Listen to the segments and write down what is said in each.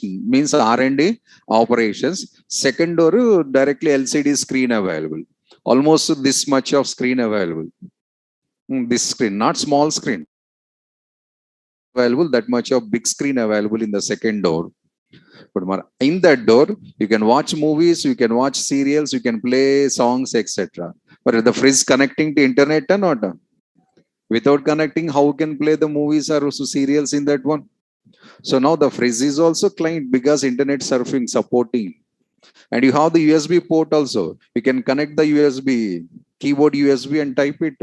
means R&D operations. Second door, directly LCD screen available. Almost this much of screen available. This screen, not small screen. Available, that much of big screen available in the second door. But in that door, you can watch movies, you can watch serials, you can play songs, etc. But the fridge connecting to internet or not? Without connecting, how can play the movies or serials in that one? So now the fridge is also client because internet surfing supporting. And you have the USB port also. You can connect the USB, keyboard USB and type it,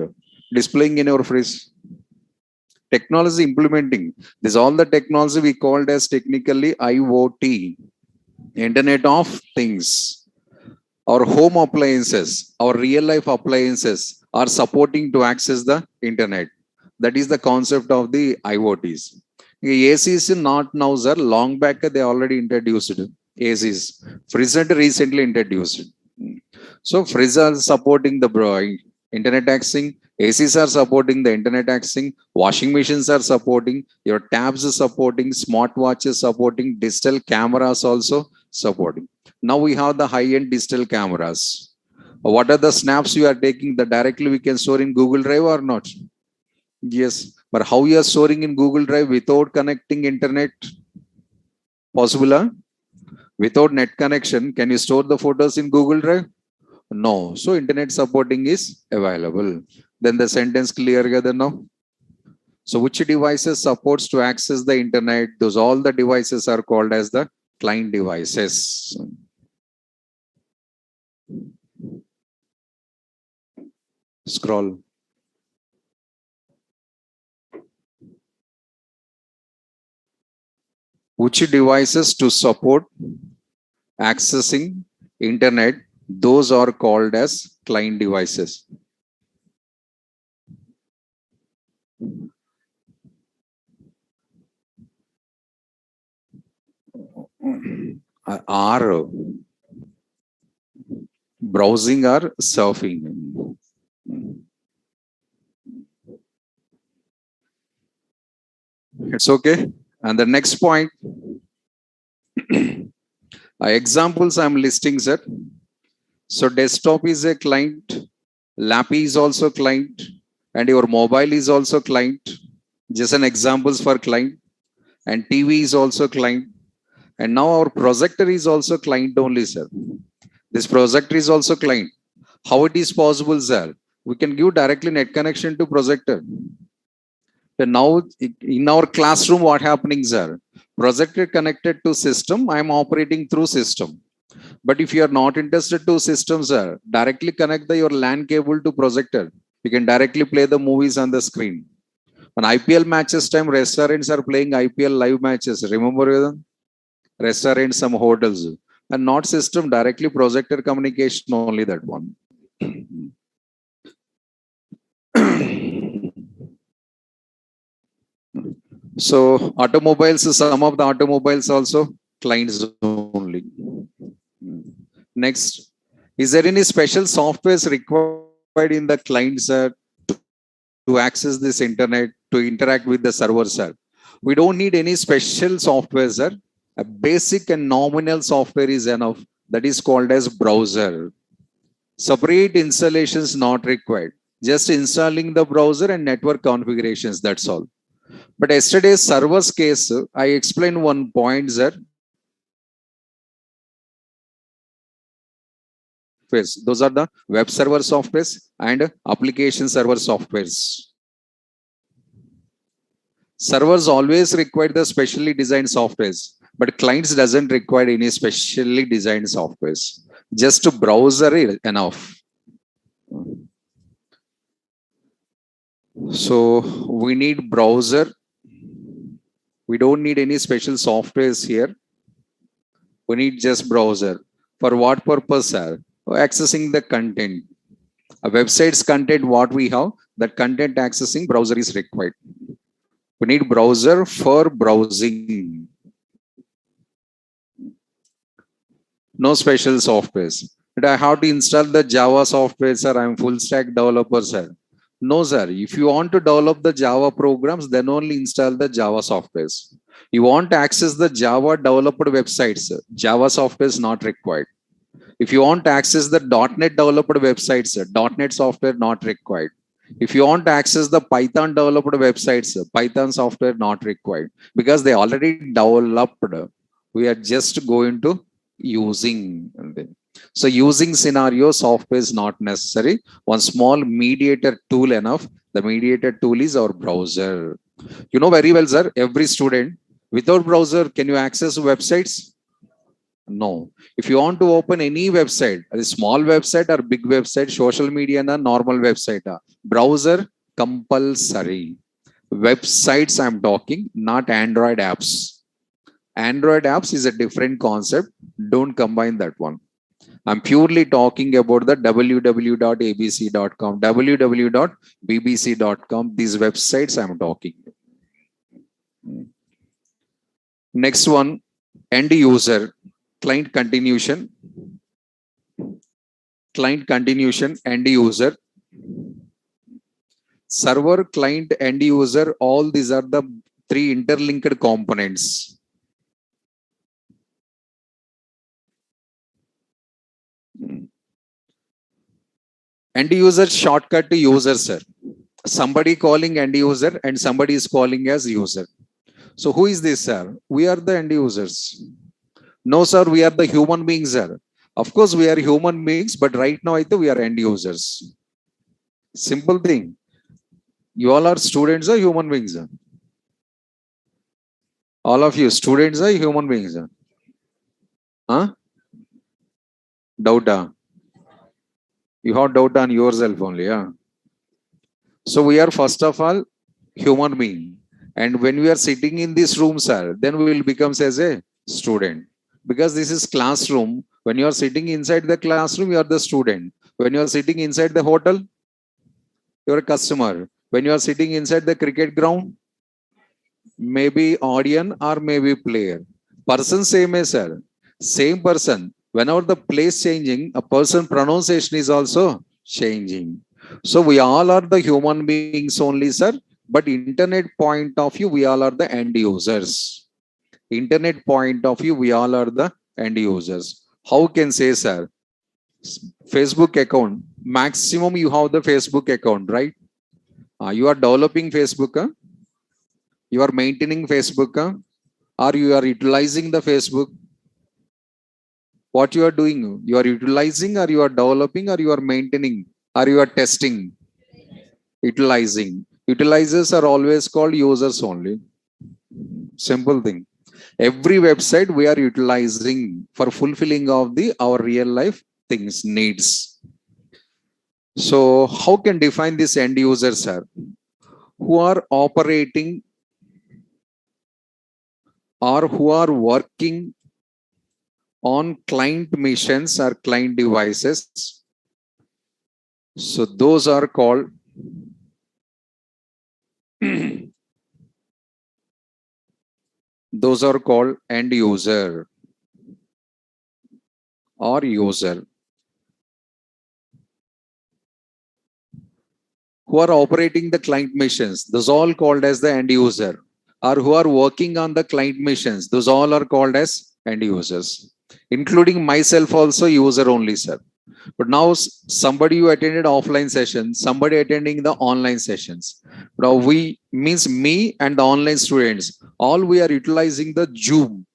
displaying in your fridge. Technology implementing. This is all the technology we called as technically IoT, Internet of Things. Our home appliances, our real life appliances are supporting to access the internet. That is the concept of the IoTs. AC is not now, sir. Long back they already introduced ACs. Fridge recently introduced. So fridge are supporting the internet accessing. ACs are supporting the internet accessing. Washing machines are supporting. Your tabs are supporting. Smartwatches supporting. Digital cameras also supporting. Now we have the high-end digital cameras. What are the snaps you are taking? That directly we can store in Google Drive or not? Yes. But how you are storing in Google Drive without connecting internet? Possible? Without net connection, can you store the photos in Google Drive? No. So internet supporting is available. Then the sentence clear together now. So which devices supports to access the internet? Those all the devices are called as the client devices. Scroll. Which devices to support accessing internet? Those are called as client devices. Are browsing or surfing. It's okay. And the next point, examples I'm listing, sir. So desktop is a client, Lappy is also client, and your mobile is also client. Just an examples for client. And TV is also client. And now our projector is also client only, sir. This projector is also client. How it is possible, sir? We can give directly net connection to projector. Then now in our classroom, what happening, sir? Projector connected to system. I am operating through system. But if you are not interested to systems, sir, directly connect your LAN cable to projector. You can directly play the movies on the screen. On IPL matches time, restaurants are playing IPL live matches. Remember, restaurants, some hotels, and not system, directly projector communication only that one. So automobiles, some of the automobiles also clients only. Next, is there any special softwares required in the clients to access this internet, to interact with the server, sir? We don't need any special software, sir. A basic and nominal software is enough. That is called as browser. Separate installations not required. Just installing the browser and network configurations, that's all. But yesterday's server's case, I explained one point, sir. Those are the web server softwares and application server softwares. Servers always require the specially designed softwares, but clients doesn't require any specially designed softwares. Just a browser is enough. So we need browser. We don't need any special softwares here. We need just browser. For what purpose, sir? Accessing the content. A website's content, what we have, that content accessing browser is required. We need browser for browsing. No special softwares. But I have to install the Java software, sir. I'm full stack developer, sir. No, sir. If you want to develop the Java programs, then only install the Java softwares. You want to access the Java developed websites, Java software is not required. If you want to access the .NET developed websites, .NET software not required. If you want to access the Python developed websites, Python software not required because they already developed. We are just going to using. So using scenario software is not necessary. One small mediator tool enough. The mediator tool is our browser. You know very well, sir, every student without browser, can you access websites? No. If you want to open any website, a small website or big website, social media and a normal website, browser compulsory. Websites I'm talking, not Android apps. Android apps is a different concept. Don't combine that one. I'm purely talking about the www.abc.com, www.bbc.com. These websites I'm talking. Next one, end user, client continuation, end user, server, client, end user. All these are the three interlinked components. End user shortcut to user, sir. Somebody calling end user and somebody is calling as user. So who is this, sir? We are the end users. No, sir, we are the human beings, sir. Of course, we are human beings, but right now I think we are end users. Simple thing. You all are students or human beings, sir? All of you students are human beings, sir? Huh? Doubt. You have doubt on yourself only, yeah. So we are first of all human being. And when we are sitting in this room, sir, then we will become as a student. Because this is classroom. When you are sitting inside the classroom, you are the student. When you are sitting inside the hotel, you are a customer. When you are sitting inside the cricket ground, maybe audience or maybe player. Person same as, sir. Same person. Whenever the place changing, a person pronunciation is also changing. So we all are the human beings only, sir. But internet point of view, we all are the end users. Internet point of view, we all are the end users. How can say, sir? Facebook account. Maximum you have the Facebook account, right? You are developing Facebook. You are maintaining Facebook. Or you are utilizing the Facebook. What you are doing? You are utilizing or you are developing or you are maintaining or you are testing? Utilizing. Utilizers are always called users only. Simple thing. Every website we are utilizing for fulfilling of our real life things, needs. So how can define this end users, sir? Who are operating or who are working on client missions or client devices. So those are called end user or user. Who are operating the client missions, those all called as the end user. Or who are working on the client missions, those all are called as end users. Including myself also user only, sir. But now somebody who attended offline sessions, somebody attending the online sessions. Now we means me and the online students, all we are utilizing the Zoom.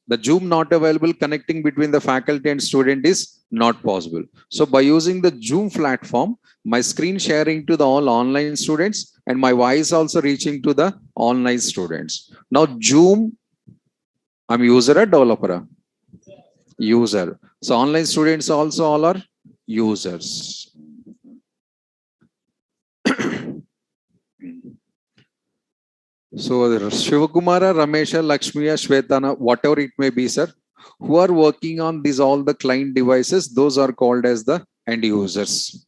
The Zoom not available, connecting between the faculty and student is not possible. So by using the Zoom platform, my screen sharing to the all online students and my voice also reaching to the online students. Now Zoom, I'm user or developer? User. So online students also all are users. So Shivakumara, Ramesha, Lakshmiya, Shwetana, whatever it may be, sir, who are working on these all the client devices, those are called as the end users.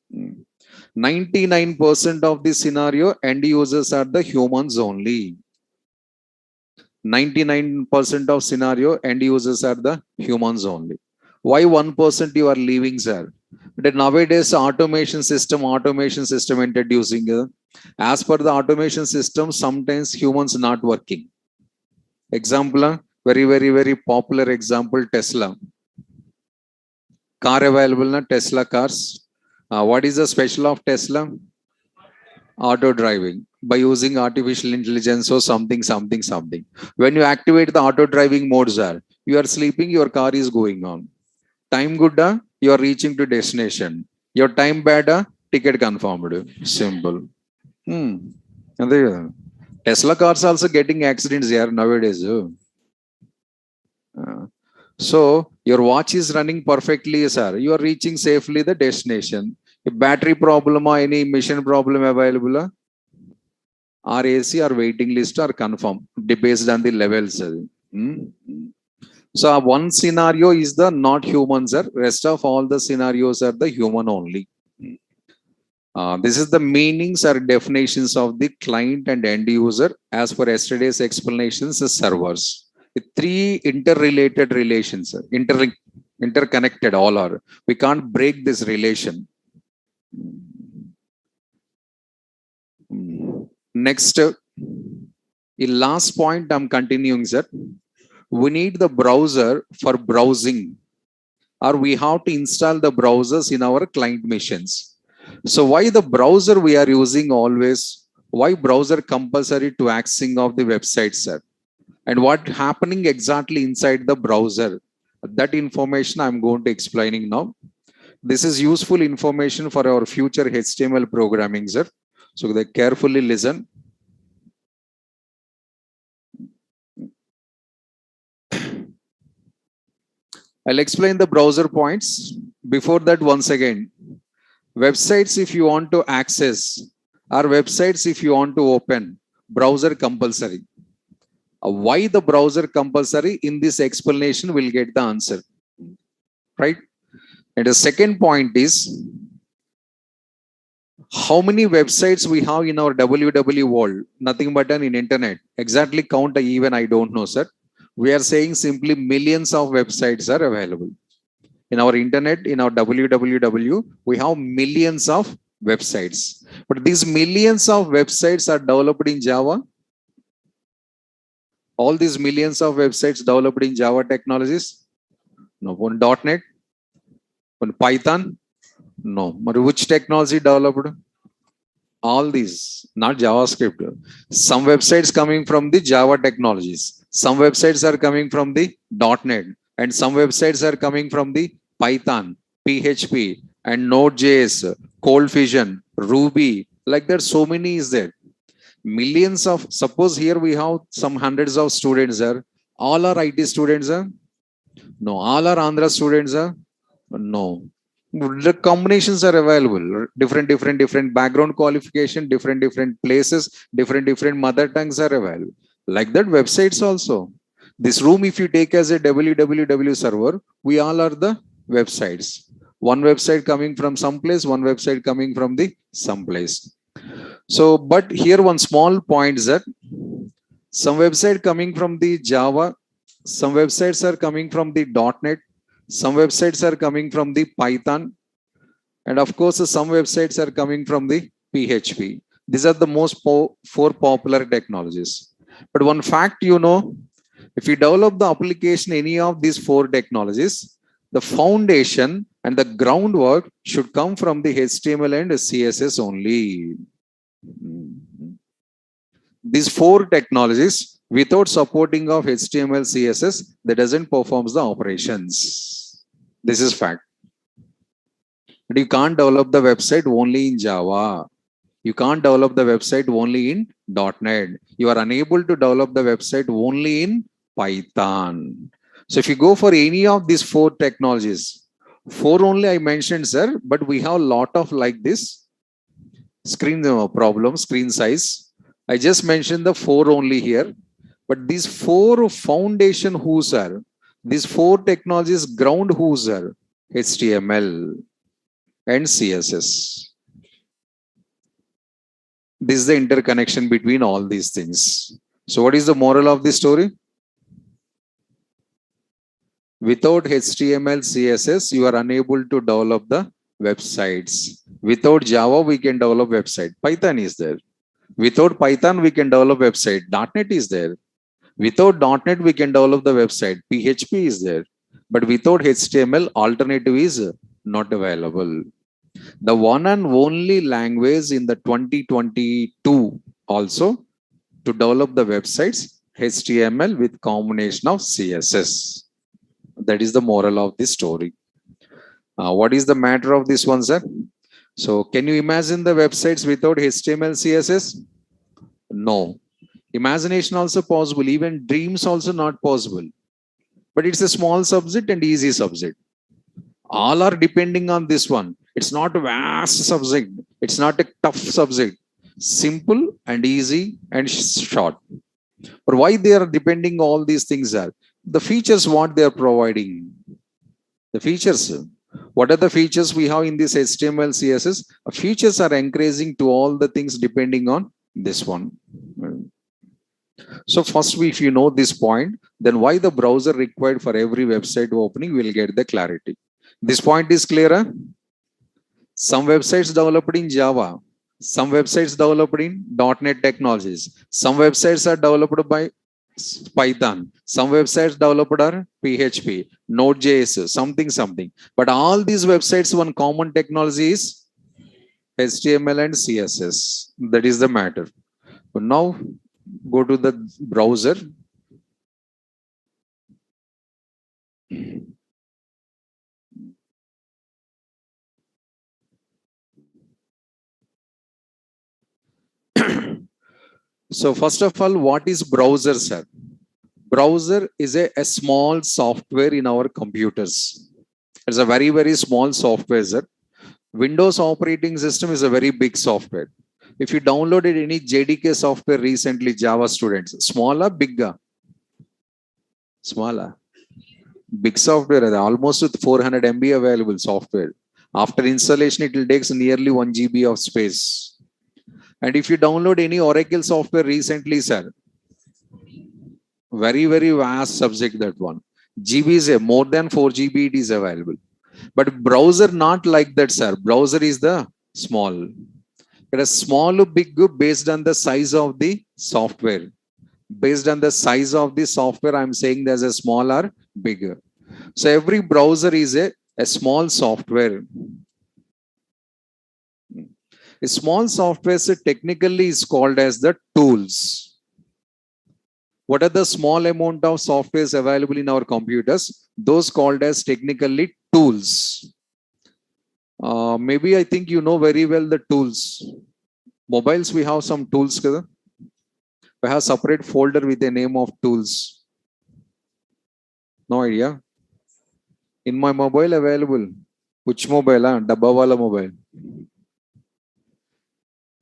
99% of this scenario, end users are the humans only. 99% of scenario, end users are the humans only. Why 1% you are leaving, sir? But nowadays, automation system introducing. As per the automation system, sometimes humans not working. Example, very popular example, Tesla. Car available na Tesla cars. What is the special of Tesla? Auto driving by using artificial intelligence or something. When you activate the auto driving modes, you are sleeping, your car is going on. Time good, you are reaching to destination. Your time bad, ticket confirmed. Simple. Tesla cars also getting accidents here nowadays. So your watch is running perfectly, sir. You are reaching safely the destination. If battery problem or any mission problem available, RAC or waiting list are confirmed based on the levels. So one scenario is the not human, sir. Rest of all the scenarios are the human only. This is the meanings or definitions of the client and end user as per yesterday's explanations, the servers. Three interrelated relations, interconnected all are. We can't break this relation. Next, in last point, I'm continuing, sir. We need the browser for browsing, or we have to install the browsers in our client machines. So why the browser we are using always? Why browser compulsory to accessing of the website, sir? And what happening exactly inside the browser? That information I'm going to explaining now. This is useful information for our future HTML programming, sir. So they carefully listen. I'll explain the browser points. Before that, once again, websites if you want to access, or websites if you want to open, browser compulsory. Why the browser compulsory? In this explanation, we'll get the answer. Right? And the second point is, how many websites we have in our www world? Nothing but in internet. Exactly count even I don't know, sir. We are saying simply millions of websites are available. In our internet, in our www, we have millions of websites. But these millions of websites are developed in Java. All these millions of websites developed in Java technologies? No. On .NET? On Python? No. But which technology developed? All these, not JavaScript. Some websites coming from the Java technologies. Some websites are coming from the .NET. And some websites are coming from the Python, PHP, and Node.js, Cold Fusion, Ruby. Like that, so many is there. Millions of, suppose here we have some hundreds of students there. All are IT students, no. All are Andhra students, no. The combinations are available. Different background qualification, different places, different mother tongues are available. Like that, websites also. This room, if you take as a www server, we all are the websites. One website coming from some place, one website coming from the some place. So, but here one small point is that some website coming from the Java, some websites are coming from the .NET, some websites are coming from the Python, and of course, some websites are coming from the PHP. These are the most four popular technologies. But one fact, you know, if you develop the application, any of these four technologies, the foundation and the groundwork should come from the HTML and CSS only. These four technologies, without supporting of HTML, CSS, that doesn't perform the operations. This is fact. But you can't develop the website only in Java. You can't develop the website only in .NET. You are unable to develop the website only in Python. So if you go for any of these four technologies, four only I mentioned, sir, but we have a lot of like this screen problem, screen size. I just mentioned the four only here, but these four foundation whose are, these four technologies ground whose are HTML and CSS. This is the interconnection between all these things. So what is the moral of the story? Without HTML, CSS, you are unable to develop the websites. Without Java, we can develop website. Python is there. Without Python, we can develop website. .NET is there. Without .NET, we can develop the website. PHP is there. But without HTML, alternative is not available. The one and only language in the 2022 also to develop the websites, HTML with combination of CSS. That is the moral of this story. What is the matter of this one, sir? So can you imagine the websites without HTML, CSS? No. Imagination also possible. Even dreams also not possible. But it's a small subject and easy subject. All are depending on this one. It's not a vast subject. It's not a tough subject. Simple and easy and short. But why they are depending all these things are? The features what they are providing. The features. What are the features we have in this HTML, CSS? Features are encouraging to all the things depending on this one. So first, if you know this point, then why the browser required for every website opening, we'll get the clarity. This point is clearer. Some websites developed in Java, some websites developed in .NET technologies, some websites are developed by Python, some websites developed are PHP, Node.js, something. But all these websites, one common technology is HTML and CSS. That is the matter. But now go to the browser. So first of all, what is browser, sir? Browser is a small software in our computers. It's a very, very small software, sir. Windows operating system is a very big software. If you downloaded any JDK software recently, Java students, smaller, bigger? Smaller. Big software, almost with 400 MB available software. After installation, it will take nearly 1 GB of space. And if you download any Oracle software recently, sir, very, very vast subject, that one. GB is more than 4 GB it is available. But browser not like that, sir. Browser is the small. It is small, big, based on the size of the software. Based on the size of the software, I'm saying there's a small or bigger. So every browser is a small software. A small software technically is called as the tools. What are the small amount of softwares available in our computers? Those called as technically tools. Maybe I think you know very well the tools. Mobiles, we have some tools. We have separate folder with the name of tools. No idea. In my mobile available. Which mobile? Dabba wala mobile.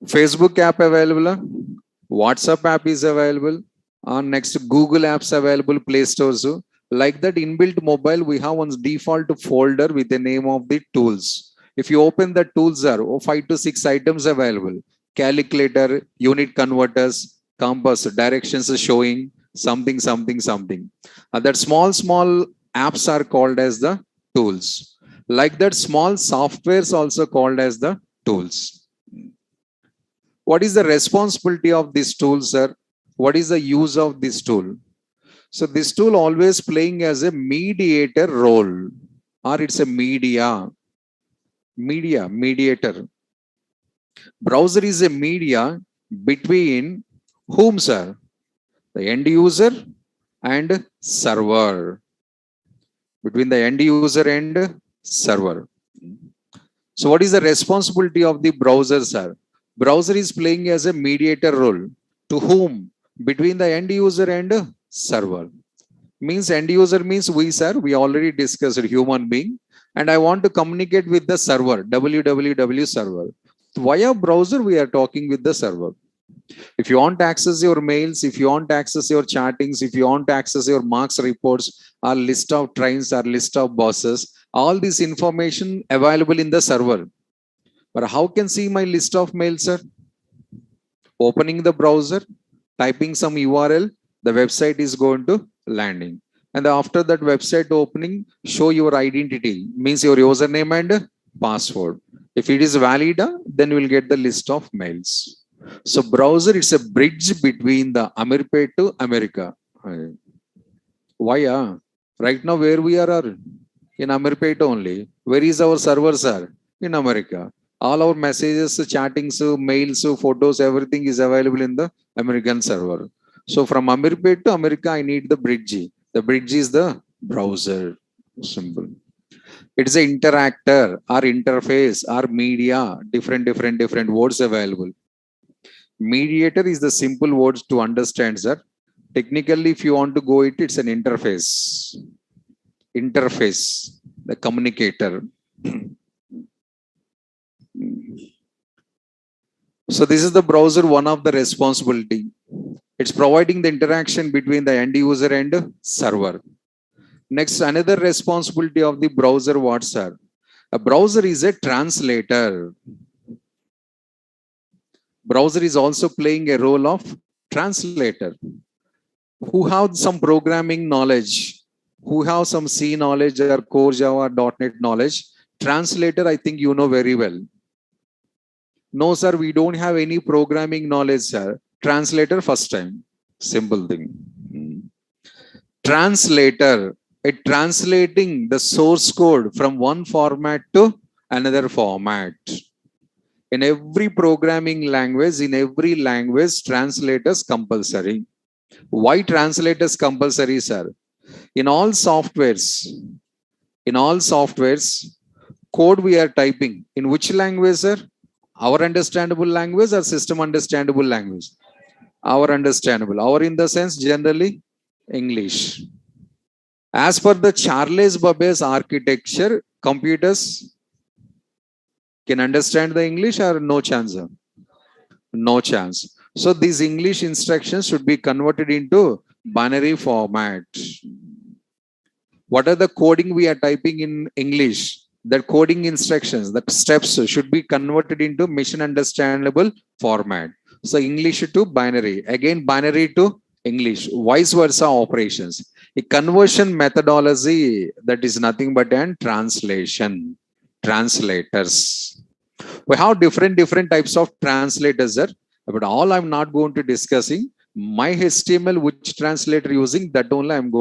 Facebook app available. WhatsApp app is available. Next, Google apps available, Play Stores. Like that, inbuilt mobile, we have one default folder with the name of the tools. If you open the tools, are 5 to 6 items available. Calculator, unit converters, compass, directions showing, something. That small apps are called as the tools. Like that, small softwares also called as the tools. What is the responsibility of this tool, sir? What is the use of this tool? So this tool always playing as a mediator role, or it's a mediator. Browser is a media between whom, sir? The end user and server. Between the end user and server. So what is the responsibility of the browser, sir? Browser is playing as a mediator role. To whom? Between the end user and server. Means end user means we, sir. We already discussed human being. And I want to communicate with the server, www server. Via browser, we are talking with the server. If you want to access your mails, if you want to access your chattings, if you want to access your marks reports, or list of trains, or list of buses, all this information available in the server. But how can see my list of mails, sir? Opening the browser, typing some URL, the website is going to landing. And after that website opening, show your identity, means your username and password. If it is valid, then we'll get the list of mails. So browser, it's a bridge between the Amirpet to America. Why? Right now, where we are in Amirpet only. Where is our servers are? In America. All our messages, chattings, mails, photos, everything is available in the American server. So from Amirpet to America, I need the bridge. The bridge is the browser. Simple. It is an interactor or interface or media, different words available. Mediator is the simple words to understand, sir. Technically, if you want to go it's an interface. Interface, the communicator. So this is the browser, one of the responsibility. It's providing the interaction between the end user and server. Next, another responsibility of the browser, what, sir? A browser is a translator. Browser is also playing a role of translator. Who have some programming knowledge, who have some C knowledge or core Java, .NET knowledge, translator, I think you know very well. No, sir, we don't have any programming knowledge, sir. Translator first time. Simple thing. Translator, it translating the source code from one format to another format. In every programming language, in every language, translators compulsory. Why translators compulsory, sir? In all softwares, code we are typing. In which language, sir? Our understandable language or system understandable language? Our understandable. Our in the sense generally English. As per the Charles Babbage's architecture, computers can understand the English or no chance? No chance. So these English instructions should be converted into binary format. What are the coding we are typing in English? The coding instructions, the steps should be converted into machine understandable format. So English to binary, again binary to English, vice versa operations. A conversion methodology that is nothing but an translation. Translators. We have different types of translators, sir. But all I'm not going to discussing. My HTML, which translator using, that only I'm going